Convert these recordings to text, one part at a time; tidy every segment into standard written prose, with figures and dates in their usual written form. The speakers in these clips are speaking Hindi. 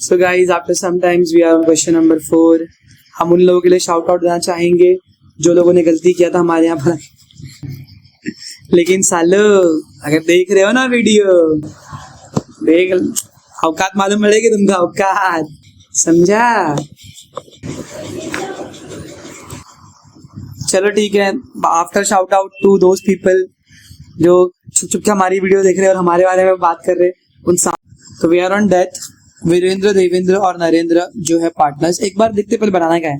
So guys, after some times we are on question number 4. हम उन लोगों के लिए शाउट आउट देना चाहेंगे जो लोगों ने गलती किया था हमारे यहाँ पर लेकिन सालो अगर देख रहे हो ना वीडियो, देख औकात मालूम पड़ेगी तुमको, औकात समझा। चलो ठीक है, after shout out to those people जो छुप छुप के हमारी वीडियो देख रहे हैं और हमारे बारे में बात कर रहे हैं उन सब। तो we are on death. Virendra, Devendra और नरेंद्र जो है पार्टनर्स। एक बार देखते पहले बनाना क्या है।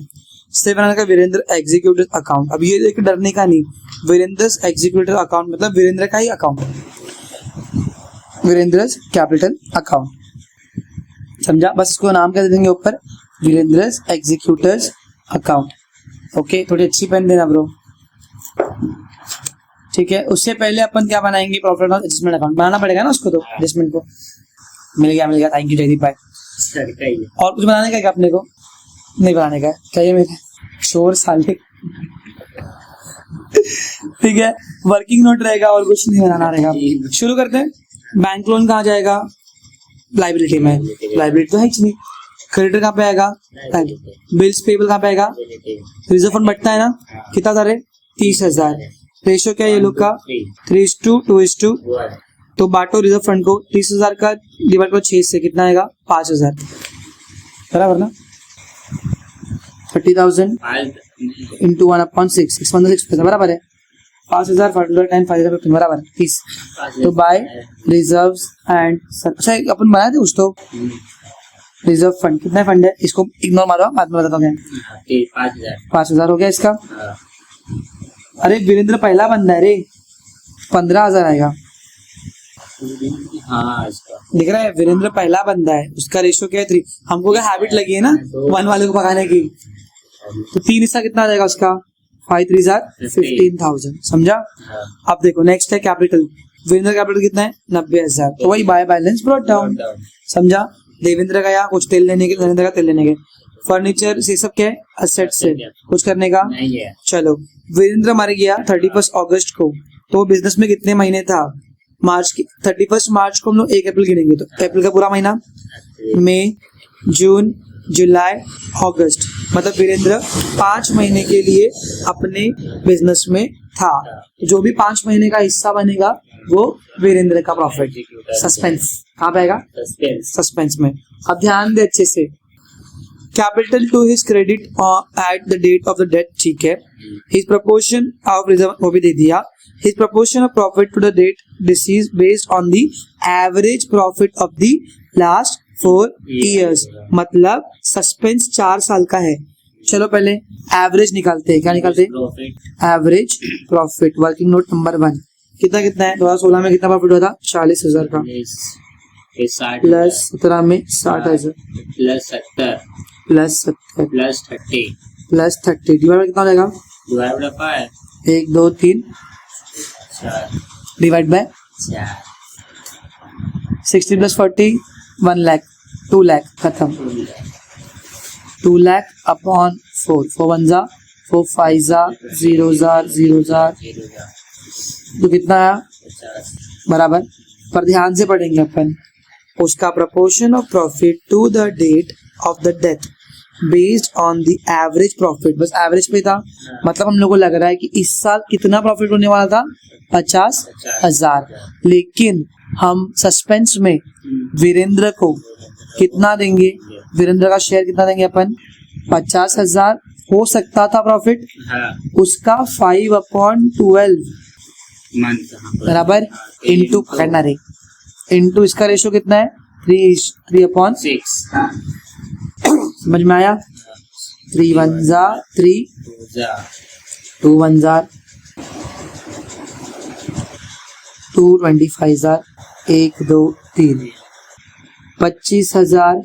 इससे बनाना का वीरेंद्र एग्जीक्यूटिव अकाउंट। अब ये देख डरने का नहीं, वीरेंद्र एग्जीक्यूटिव अकाउंट मतलब वीरेंद्र का ही अकाउंट, वीरेंद्र कैपिटल अकाउंट, समझा। बस इसको नाम क्या दे देंगे ऊपर, वीरेंद्र एग्जीक्यूटिव अकाउंट। ओके, थोड़ी अच्छी पेन देना ब्रो, ठीक है। उससे पहले अपन क्या बनाएंगे, प्रॉफिट और एडजस्टमेंट अकाउंट बनाना पड़ेगा ना उसको। तो एडजस्टमेंट को मिल गया, थैंक यू जयदीप भाई। और कुछ बनाने का क्या अपने को? नहीं बनाने का, चाहिए मेरे शोर साले ठीक है। वर्किंग नोट रहेगा और कुछ नहीं बनाना रहेगा। शुरू करते हैं। बैंक लोन कहाँ जाएगा? लाइबिलिटी में। लाइबिलिटी तो है ही नहीं। क्रेडिटर कहाँ पे आएगा? बिल्स पेबल कहाँ पे आएगा? रिजर्व फंड बढ़ता है ना, कितना था रे? 30,000। रेशो क्या है ये लोग का? 3:2:2। तो बांटो रिजर्व फंड को, 30,000 का डिवाइड करो 6 से, कितना आएगा? 5,000, बराबर ना। 30,000 इंटू 1/6, 6 बराबर है 5,000, 5,010, 5,015 बराबर 30। तो बाय रिजर्व्स एंड, अच्छा अपन बनाए थे कुछ तो। रिजर्व फंड कितना फंड है, इसको इग्नोर मारो, बाद में बताता हूँ। 5,000 हो गया इसका। अरे वीरेंद्र पहला बंदा है रे, 15,000 आएगा। हाँ, दिख रहा है, वीरेंद्र पहला बंदा है, उसका रेशो क्या है? 3। हमको क्या हैबिट लगी है ना 1 वाले को भगाने की। तो 3 हिस्सा कितना आ जाएगा उसका? 5 3 15,000, समझा। अब देखो नेक्स्ट है कैपिटल। वीरेंद्र कैपिटल कितना है? 90,000। तो वही बाय बैलेंस ब्रॉट डाउन, समझा। देवेंद्र का या कुछ तेल लेने के, नरेंद्र का तेल लेने के। फर्नीचर से सब क्या है? असेट से कुछ करने का नहीं है। चलो, वीरेंद्र मर गया 31 अगस्त को, तो बिजनेस में कितने महीने था? मार्च की 31 मार्च को हम लोग 1 अप्रैल गिनेंगे, तो अप्रैल का पूरा महीना, मई, जून, जुलाई, अगस्त, मतलब वीरेंद्र 5 महीने के लिए अपने बिजनेस में था। जो भी 5 महीने का हिस्सा बनेगा वो वीरेंद्र का प्रॉफिट। सस्पेंस कहाँ पे आएगा? सस्पेंस में। अब ध्यान दे अच्छे से। Capital to his credit at the date of the death, ठीक है। हिज प्रपोर्शन ऑफ रिजर्व वो भी दे दिया। His proportion of profit to the date disease based on the average profit of the last 4 years, मतलब सस्पेंस 4 साल का है। चलो पहले एवरेज निकालते हैं। क्या निकालते हैं? Average profit. Working note number 1 कितना कितना है? 2016 में कितना प्रॉफिट हुआ था? 40,000 का, प्लस 17 में 60,000, प्लस 70, प्लस 30 डिवाइड में कितना हो जाएगा? 1 2 3 divide by 60 plus 40 1 lakh, 2 lakh, खत्म। 2 लाख अपॉन 4, 4 1 जा 4 5 जा 0 जा, तो कितना आया? बराबर। पर ध्यान से पढ़ेंगे अपन। उसका proportion of profit to the date of the death based on the average profit, बस एवरेज पे था। मतलब हम लोग को लग रहा है कि इस साल कितना प्रॉफिट होने वाला था? 50,000। लेकिन हम सस्पेंस में वीरेंद्र को कितना देंगे? वीरेंद्र का शेयर कितना देंगे अपन? 50,000 हो सकता था प्रॉफिट, उसका 5/12 बराबर इंटू करना रे, इंटू इसका रेशो कितना है? 3/6। समझ में आया? 3 1 जा 3, 2 1 जा 2, 25,000, 1 2 3, 25,000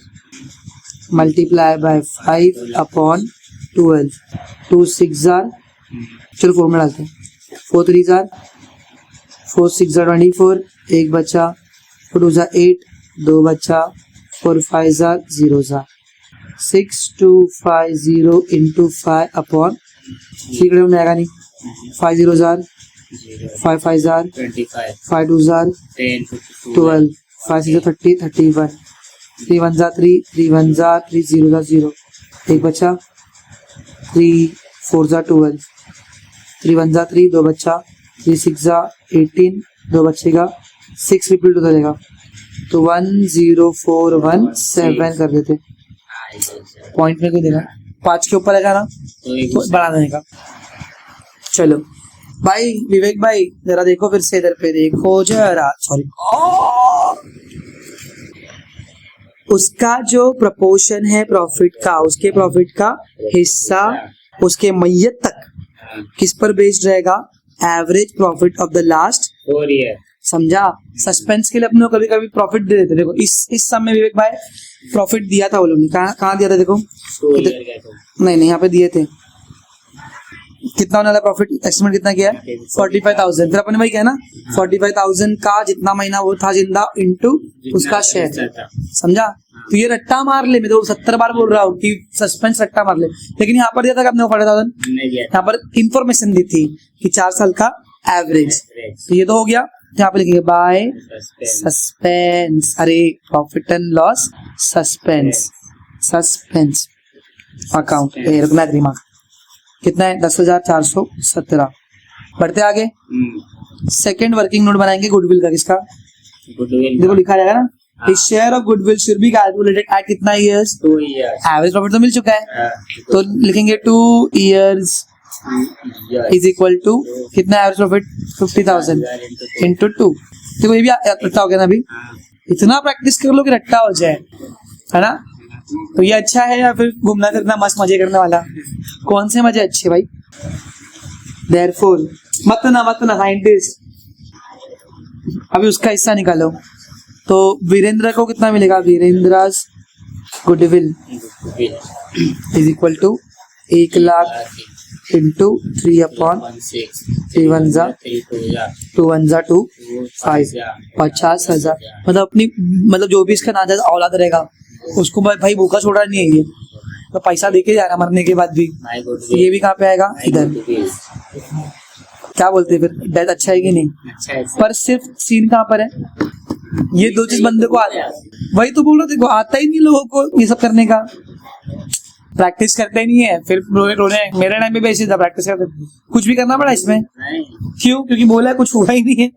मल्टीप्लाई बाय 5/12, 2 6 जार, चलो 4 में डालते हैं, 4 3 जार, 4 6 जार 24, 1 बचा, 4 2 जार 8, 2 बचा, 4 5 जार 0 जार, 6250 इंटू 5/3 में आएगा नहीं, 5 0 जार, 5 5 जार, 5 2 जार 12, 5 6 30, 31, 3 1 जा 3, 3 1 जा 3, 0 जा 0, एक बचा, 3 4 जा 12, 3 1 जा 3, दो बचा, 3 6 जा 18, दो बचेगा, 6 रिपीट होता जाएगा, तो 1 0 4 1 7 कर देते, पॉइंट में क्यों देना, 5 के ऊपर है ना तो बढ़ा देने का। चलो भाई विवेक भाई जरा देखो, फिर से इधर पे देखो जरा, सॉरी, उसका जो प्रपोर्शन है प्रॉफिट का, उसके प्रॉफिट का हिस्सा उसके मैयत तक किस पर बेस्ड रहेगा, average profit of the last 4 year. समझा। सस्पेंस के लिए अपने को कभी कभी प्रॉफिट दे देते, देखो इस सम में विवेक भाई प्रॉफिट दिया था वो लोग ने, कहाँ दिया था देखो, नहीं यहाँ पे दिए थे, कितना होने वाला प्रॉफिट, एस्टिमेट कितना किया है 45,000, फिर अपन वही किया ना 45,000 का जितना महीना वो था जिंदा इंटू उसका शेयर, समझा। तो ये रट्टा मार ले, मैं तो 70 बार बोल रहा हूँ कि सस्पेंस रट्टा मार ले, लेकिन यहाँ पर दिया था कि अपने को 40,000, यहाँ पर इंफॉर्मेशन दी थी कि 4 साल का एवरेज, तो ये तो हो गया। यहाँ पे लिखेंगे बाय सस्पेंस, अरे profit and loss suspense, suspense account, रखना दिमाग, कितना है 10,417। बढ़ते आगे, सेकंड वर्किंग नोट बनाएंगे गुडविल का, किसका, देखो लिखा जाएगा ना, His share of goodwill should be calculated at कितना years, 2 years। एवरेज प्रॉफिट तो मिल चुका है, तो लिखेंगे 2 years इज इक्वल टू कितना एवरेज प्रॉफिट 50,000 इंटू 2, देखो ये भी रट्टा हो गया ना अभी, इतना प्रैक्टिस कर लो कि रट्टा हो जाए, है ना। तो ये अच्छा है या फिर घूमना फिरना मस्त मजे करने वाला, कौन से मजे अच्छे भाई, देयरफॉर मत ना साइंटिस्ट, अभी उसका हिस्सा निकालो, तो वीरेंद्र को कितना मिलेगा, Virendra goodwill is equal to 1 lakh into 3/3 1 जा 2 1 जा 2 5, 50,000, मतलब अपनी मतलब जो भी इसका नाजायज औलाद रहेगा उसको भाई भूखा छोड़ा नहीं है ये, तो पैसा देके जाना मरने के बाद भी। ये भी कहाँ पे आएगा, इधर, क्या बोलते हैं फिर, डेथ अच्छा है कि नहीं, अच्छा है। पर सिर्फ सीन कहाँ पर है, ये दो चीज बंदे को आता है, वही तो बोल रहे थे, आता ही नहीं लोगों को ये सब करने का, प्रैक्टिस करते नहीं है, फिर रोने मेरे टाइम पे भी ऐसे था, प्रैक्टिस करते कुछ भी करना पड़ा इसमें, क्यों, क्योंकि बोला कुछ हुआ ही नहीं है,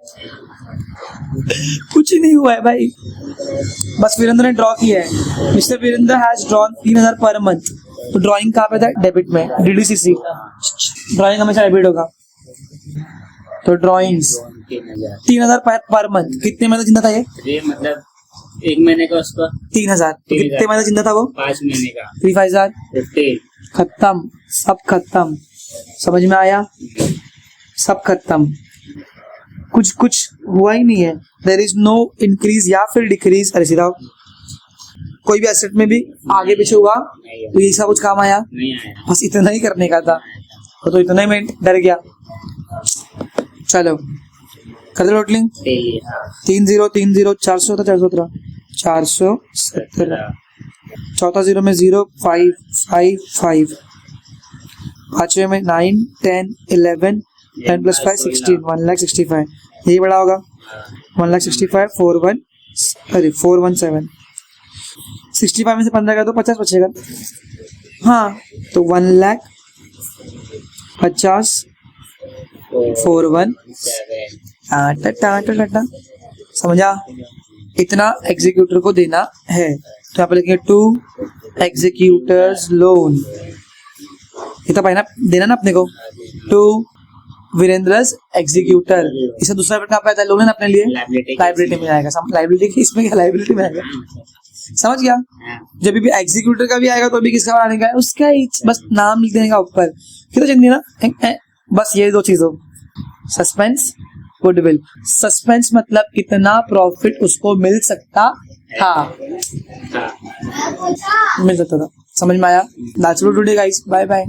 कुछ नहीं हुआ है भाई, बस वीरेंद्र ने ड्रॉ किया है, mister Virendra has drawn 3,000 per month, तो ड्राइंग कहाँ पे था, डेबिट में, DDCC, ड्राइंग हमेशा डेबिट होगा, तो ड्रॉइंग्स 3,000 पर मंथ, कितने महीने जिंदा था ये मतलब 1 महीने का उसका 3,000, तो कितने महीने जिंदा था वो 5 महीने का 3,500, खत्म, सब खत्म, समझ में आया, सब खत्म, कुछ हुआ ही नहीं है, देयर इज नो इंक्रीज या फिर डिक्रीज, अरे सीधा कोई भी एसेट में भी आगे पीछे हुआ तो ये सब कुछ काम आया नहीं आया, बस इतना ही करने का था, तो इतना ही मैं डर गया। चलो कर दे टोटलिंग, 3 0 3 0 417 417, चौथा 0 में 0 5 5 5, पांचवे में 9 10 11 10 + 5 16, 1,65,000, यही बड़ा होगा 1,65,000 417, 65 में से 15 का तो 50 बचेगा, हाँ तो 1,50,000 41 टाटा, समझा, इतना एग्जीक्यूटर को देना है, तो यहाँ पे लिखेंगे 2 एग्जीक्यूटर्स लोन, इतना पाना देना ना अपने को, 2 वीरेंद्रस एग्जीक्यूटर, इसे दूसरा कहाँ पे आता है, लोन है ना अपने लिए, लाइबिलिटी में आएगा, लाइबिलिटी इसमें क्या, लाइबिलिटी में आएगा, समझ गया। जब भी एग्जीक्यूटर का भी आएगा तो भी किसका बनाने का है, उसका ही बस नाम लिख देने का ऊपर, कितना चंदी ना, बस ये दो चीजों, सस्पेंस गुडविल, सस्पेंस मतलब कितना प्रॉफिट उसको मिल सकता था, मिल सकता था, समझ में आया। That's all today guys, bye bye.